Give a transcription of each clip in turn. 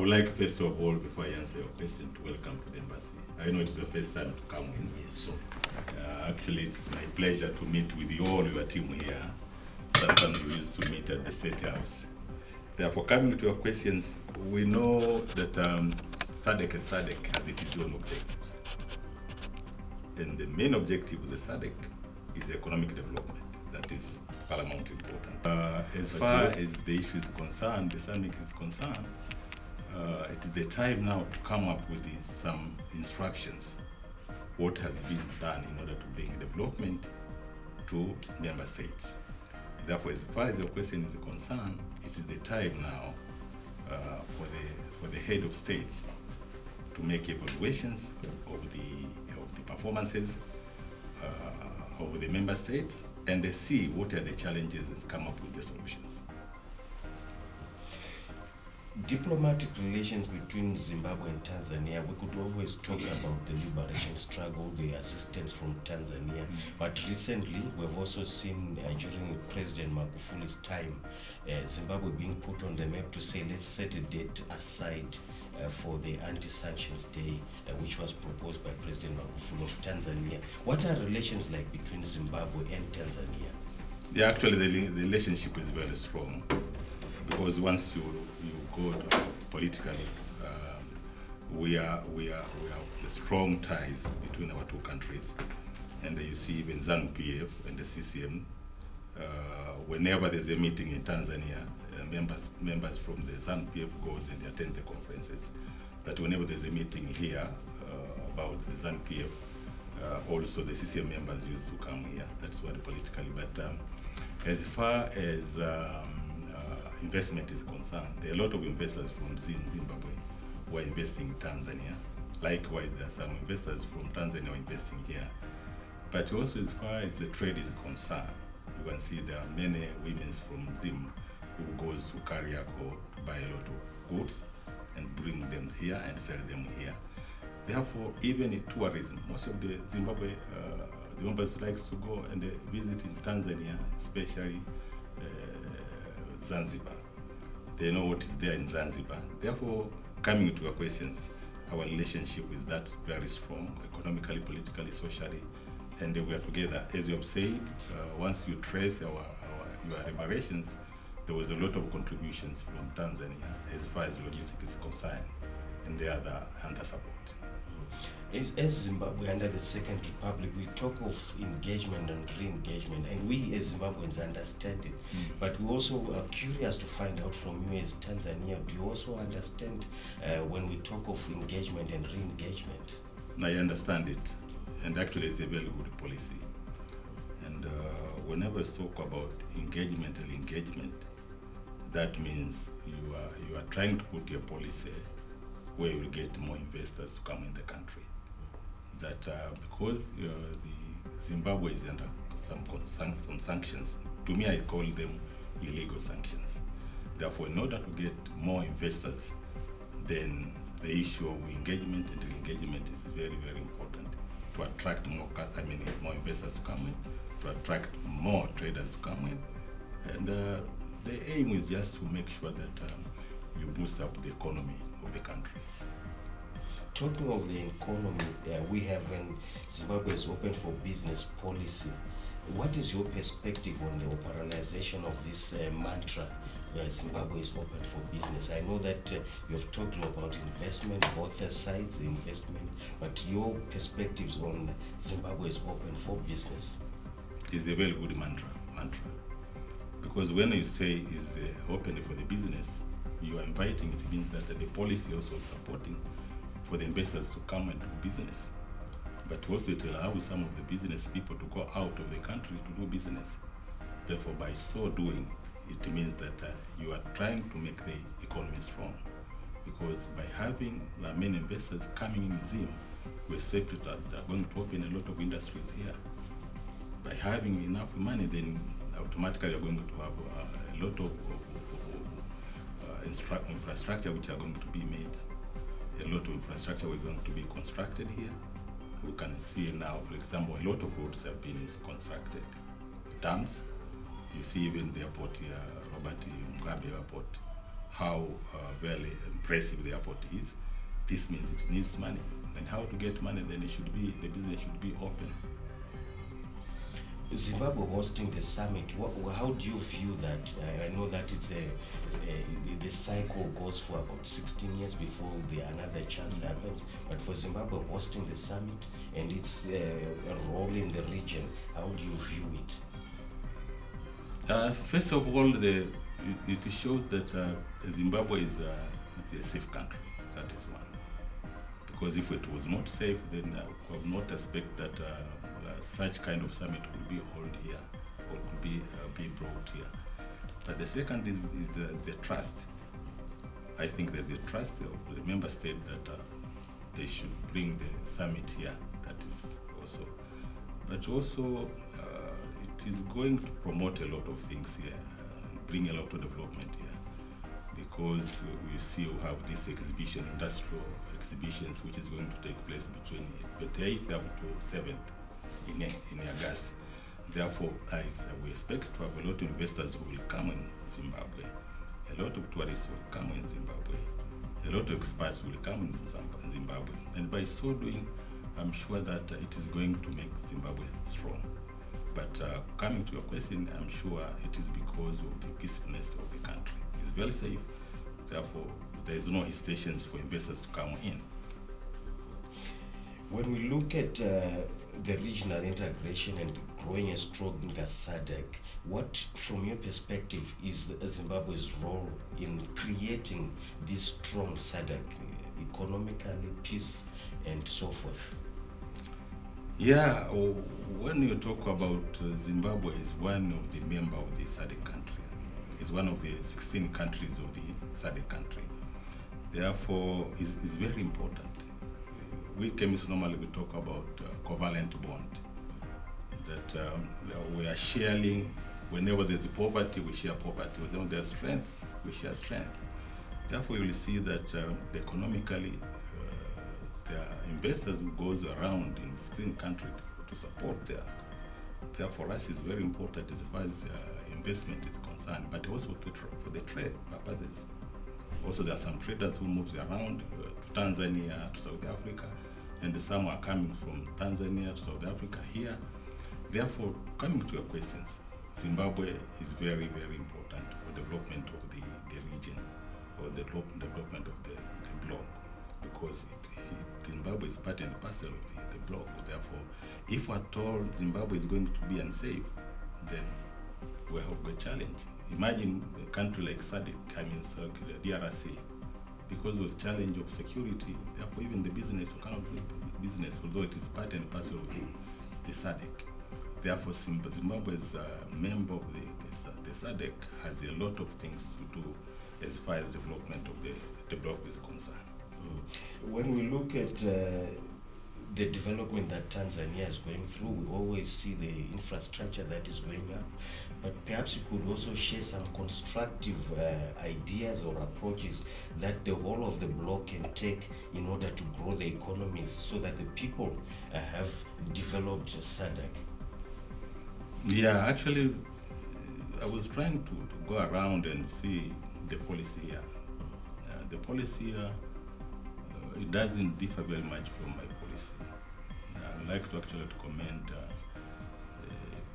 I would like, first of all, before I answer your question, to welcome to the embassy. I know it's the first time to come in. Yes, so Actually, it's my pleasure to meet with you all, your team here. Sometimes we used to meet at the State House. Therefore, coming to your questions, we know that SADC has its own objectives. And the main objective of the SADC is economic development. That is paramount important. As far as the issue is concerned, the SADC is concerned, it is the time now to come up with some instructions, what has been done in order to bring development to member states. Therefore, as far as your question is concerned, it is the time now for the head of states to make evaluations of the performances of the member states and they see what are the challenges and come up with the solutions. Diplomatic relations between Zimbabwe and Tanzania, we could always talk about the liberation struggle, the assistance from Tanzania, but recently we've also seen during President Magufuli's time, Zimbabwe being put on the map to say let's set a date aside for the anti-sanctions day, which was proposed by President Magufuli of Tanzania. What are relations like between Zimbabwe and Tanzania? Yeah, actually the relationship is very strong because once you go politically, we have the strong ties between our two countries, and you see even ZANU-PF and the CCM. Whenever there's a meeting in Tanzania, members from the ZANU-PF goes and attend the conferences. That whenever there's a meeting here about the ZANU-PF, also the CCM members used to come here. That's what politically. But as far as investment is concerned, there are a lot of investors from Zimbabwe who are investing in Tanzania. Likewise, there are some investors from Tanzania who are investing here. But also as far as the trade is concerned, you can see there are many women from Zim who goes to Kariako to buy a lot of goods and bring them here and sell them here. Therefore, even in tourism, most of the Zimbabwe, the members likes to go and visit in Tanzania, especially Zanzibar. They know what is there in Zanzibar. Therefore, coming to your questions, our relationship is that very strong, economically, politically, socially, and we are together. As you have said, once you trace your liberations, there was a lot of contributions from Tanzania as far as logistics is concerned, and the other under support. As Zimbabwe under the Second Republic, we talk of engagement and re-engagement, and we as Zimbabweans understand it. But we also are curious to find out from you as Tanzania, do you also understand when we talk of engagement and re-engagement? I understand it, and actually it's a very good policy. And whenever we talk about engagement and engagement, that means you are trying to put a policy where you will get more investors to come in the country. That because the Zimbabwe is under some sanctions, to me I call them illegal sanctions. Therefore, in order to get more investors, then the issue of engagement and engagement is very, very important to attract more investors to come in, to attract more traders to come in, and the aim is just to make sure that you boost up the economy of the country. Talking of the economy, we have when Zimbabwe is open for business policy. What is your perspective on the operationalization of this mantra, Zimbabwe is open for business? I know that you have talked about investment, both sides investment, but your perspectives on Zimbabwe is open for business? It's a very good mantra. Because when you say is open for the business, you are inviting, it means that the policy also is supporting for the investors to come and do business. But also it allows some of the business people to go out of the country to do business. Therefore, by so doing, it means that you are trying to make the economy strong. Because by having many investors coming in Zim, we expect that they're going to open a lot of industries here. By having enough money, then automatically you're going to have a lot of infrastructure which are going to be made. A lot of infrastructure we're going to be constructed here. We can see now, for example, a lot of roads have been constructed. Dams, you see even the airport here, Robert Mugabe Airport, how very impressive the airport is. This means it needs money, and how to get money, then the business should be open. Zimbabwe hosting the summit, how do you view that? I know that the cycle goes for about 16 years before another chance happens, but for Zimbabwe hosting the summit and its role in the region, how do you view it? First of all, it shows that Zimbabwe is a safe country. That is one. Because if it was not safe, then I would not expect that such kind of summit would be held here or could be brought here. But the second is the trust. I think there's a trust of the member state that they should bring the summit here. That is also, but also it is going to promote a lot of things here, bring a lot of development here, because we see we have this exhibition, industrial exhibitions, which is going to take place between the 8th up to 7th in August. Therefore, we expect to have a lot of investors who will come in Zimbabwe, a lot of tourists will come in Zimbabwe, a lot of experts will come in Zimbabwe, and by so doing, I'm sure that it is going to make Zimbabwe strong. But coming to your question, I'm sure it is because of the peacefulness of the country. It's very safe, therefore there is no hesitations for investors to come in. When we look at the regional integration and growing a strong SADC, what, from your perspective, is Zimbabwe's role in creating this strong SADC, economically, peace, and so forth? Yeah, when you talk about Zimbabwe is one of the members of the SADC country. It's one of the 16 countries of the SADC country. Therefore, it's very important. We chemists normally we talk about covalent bond, that we are sharing. Whenever there's poverty, we share poverty. Whenever there's strength, we share strength. Therefore, you will see that economically, there are investors who goes around in 16 countries to support there. Therefore, for us, it's very important as far as investment is concerned, but also for the trade purposes. Also, there are some traders who moves around to Tanzania, to South Africa, and some are coming from Tanzania to South Africa here. Therefore, coming to your questions, Zimbabwe is very, very important for development of the region, or the development of the bloc, because Zimbabwe is part and parcel of the bloc. Therefore, if at all Zimbabwe is going to be unsafe, then we have a challenge. Imagine a country like SADC, the DRC, because of the challenge of security, therefore even the business, we cannot do business, although it is part and parcel of the SADC. Therefore, Zimbabwe is a member of the SADC, has a lot of things to do as far as the development of the bloc is concerned. When we look at the development that Tanzania is going through, we always see the infrastructure that is going up, but perhaps you could also share some constructive ideas or approaches that the whole of the bloc can take in order to grow the economies so that the people have developed SADC. Yeah, actually, I was trying to go around and see the policy here. The policy here, it doesn't differ very much from my policy. I would like to actually commend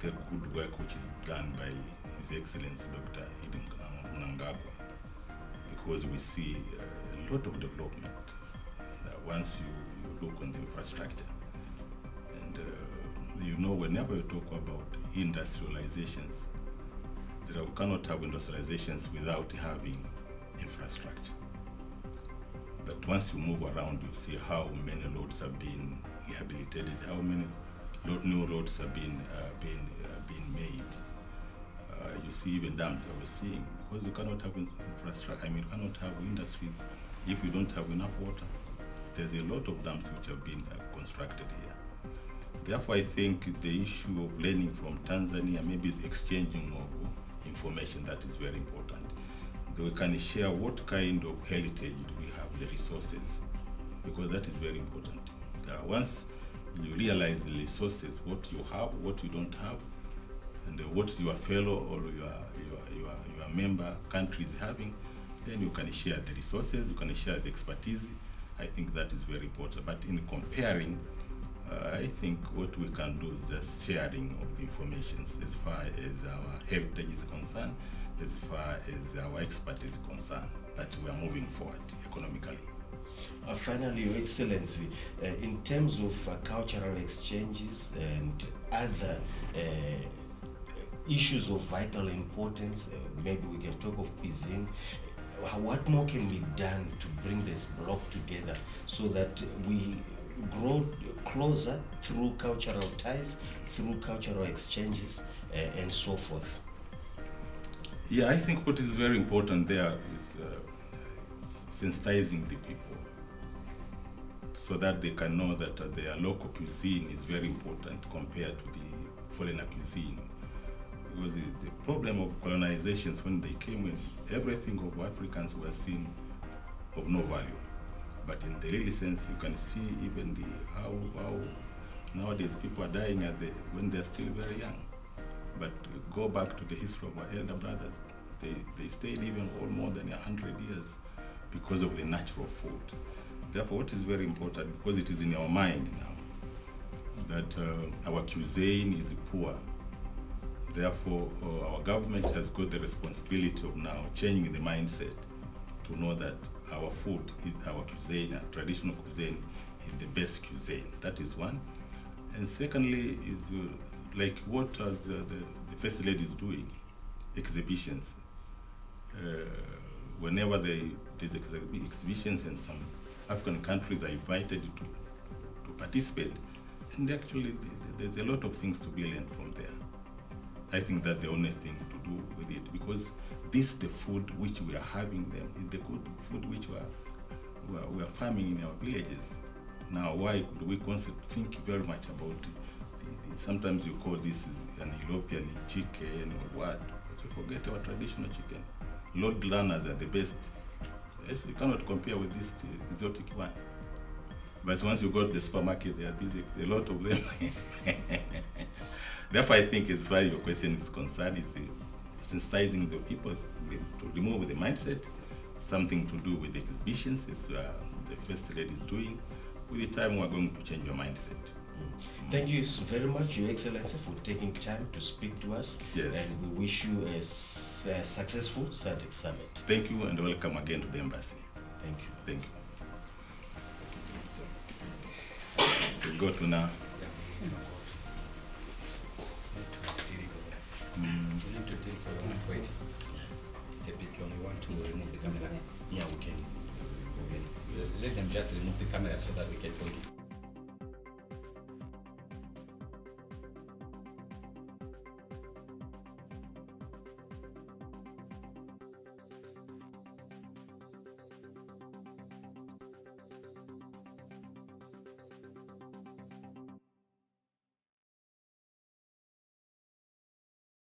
the good work which is done by His Excellency Dr. Mnangagwa, because we see a lot of development once you look on the infrastructure. And whenever you talk about industrializations, we cannot have industrializations without having infrastructure. But once you move around, you see how many roads have been rehabilitated, how many new roads have been made. You see even dams I was seeing, because you cannot have infrastructure, you cannot have industries if you don't have enough water. There's a lot of dams which have been constructed here. Therefore, I think the issue of learning from Tanzania, maybe the exchanging of information, that is very important. We can share what kind of heritage do we have, the resources, because that is very important. Once you realize the resources, what you have, what you don't have, and what your fellow or your member country is having, then you can share the resources, you can share the expertise. I think that is very important. But in comparing, I think what we can do is just sharing of the information as far as our heritage is concerned, as far as our expertise is concerned, that we are moving forward economically. Finally, Your Excellency, in terms of cultural exchanges and other issues of vital importance, maybe we can talk of cuisine, what more can be done to bring this bloc together so that we grow closer through cultural ties, through cultural exchanges, and so forth? Yeah, I think what is very important there is sensitizing the people so that they can know that their local cuisine is very important compared to the foreigner cuisine. Because the problem of colonizations, when they came in, everything of Africans were seen of no value. But in the real sense, you can see even how nowadays people are dying when they're still very young. But go back to the history of our elder brothers, they stayed even for more than 100 years because of the natural food. Therefore, what is very important, because it is in our mind now, that our cuisine is poor. Therefore, our government has got the responsibility of now changing the mindset to know that our food, our cuisine, our traditional cuisine, is the best cuisine. That is one. And secondly is like what the First Lady is doing, exhibitions. Whenever there's exhibitions and some African countries are invited to participate, and actually there's a lot of things to be learned from there. I think that's the only thing to do with it, because this the food which we are having them is the good food which we are farming in our villages. Now, why do we think very much about sometimes you call this is an European chicken or what, but you forget our traditional chicken. Lord learners are the best. Yes, you cannot compare with this exotic one. But once you go to the supermarket, there are a lot of them. Therefore, I think as far as your question is concerned, is the sensitizing the people to remove the mindset, something to do with the exhibitions, as the First Lady is doing. With the time, we're going to change your mindset. Thank you very much, Your Excellency, for taking time to speak to us. Yes. And we wish you a successful SADC Summit. Thank you, and welcome again to the embassy. Thank you. Thank you. So, we go to now. We need to take wait. It's a bit long. We want to remove the cameras. Yeah, we can. Let them just remove the camera so that we can continue.